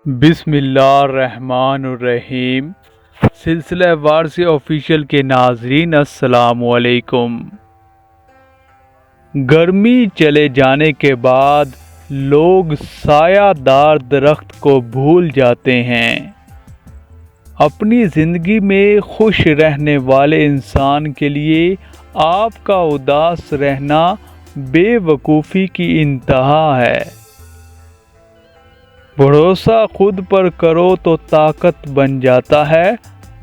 بسم اللہ الرحمن الرحیم۔ سلسلہ وارثی آفیشیل کے ناظرین السلام علیکم۔ گرمی چلے جانے کے بعد لوگ سایہ دار درخت کو بھول جاتے ہیں۔ اپنی زندگی میں خوش رہنے والے انسان کے لیے آپ کا اداس رہنا بے وقوفی کی انتہا ہے۔ بھروسہ خود پر کرو تو طاقت بن جاتا ہے،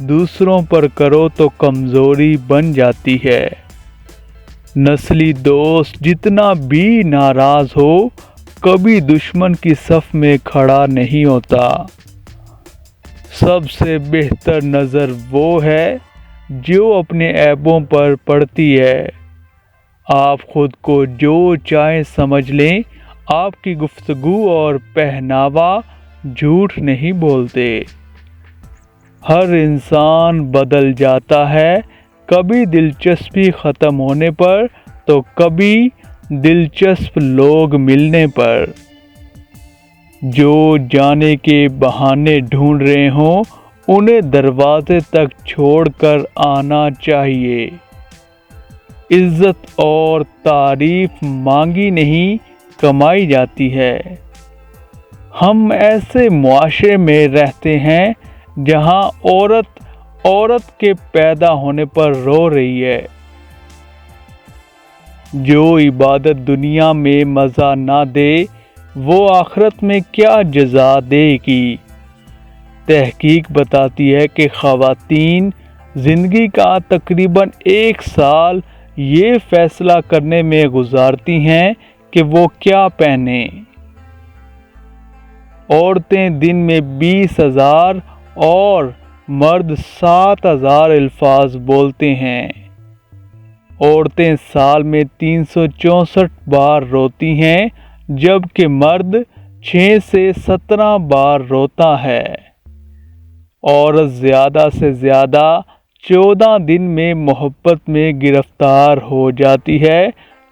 دوسروں پر کرو تو کمزوری بن جاتی ہے۔ نسلی دوست جتنا بھی ناراض ہو، کبھی دشمن کی صف میں کھڑا نہیں ہوتا۔ سب سے بہتر نظر وہ ہے جو اپنے عیبوں پر پڑتی ہے۔ آپ خود کو جو چاہے سمجھ لیں، آپ کی گفتگو اور پہناوا جھوٹ نہیں بولتے۔ ہر انسان بدل جاتا ہے، کبھی دلچسپی ختم ہونے پر تو کبھی دلچسپ لوگ ملنے پر۔ جو جانے کے بہانے ڈھونڈ رہے ہوں انہیں دروازے تک چھوڑ کر آنا چاہیے۔ عزت اور تعریف مانگی نہیں کمائی جاتی ہے۔ ہم ایسے معاشرے میں رہتے ہیں جہاں عورت کے پیدا ہونے پر رو رہی ہے۔ جو عبادت دنیا میں مزہ نہ دے وہ آخرت میں کیا جزا دے گی۔ تحقیق بتاتی ہے کہ خواتین زندگی کا تقریباً 1 سال یہ فیصلہ کرنے میں گزارتی ہیں کہ وہ کیا پہنیں۔ عورتیں دن میں 20,000 اور مرد 7,000 الفاظ بولتے ہیں۔ عورتیں سال میں 364 بار روتی ہیں جبکہ مرد 6 سے 17 بار روتا ہے۔ عورت زیادہ سے زیادہ 14 دن میں محبت میں گرفتار ہو جاتی ہے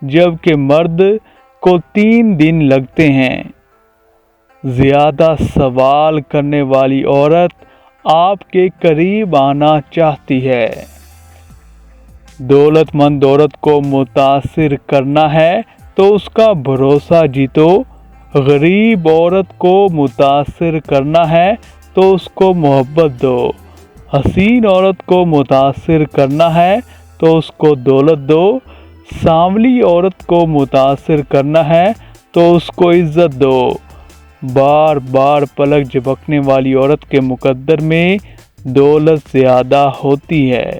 جبکہ مرد کو 3 دن لگتے ہیں۔ زیادہ سوال کرنے والی عورت آپ کے قریب آنا چاہتی ہے۔ دولت مند عورت کو متاثر کرنا ہے تو اس کا بھروسہ جیتو، غریب عورت کو متاثر کرنا ہے تو اس کو محبت دو، حسین عورت کو متاثر کرنا ہے تو اس کو دولت دو، سانولی عورت کو متاثر کرنا ہے تو اس کو عزت دو۔ بار بار پلک جھپکنے والی عورت کے مقدر میں دولت زیادہ ہوتی ہے۔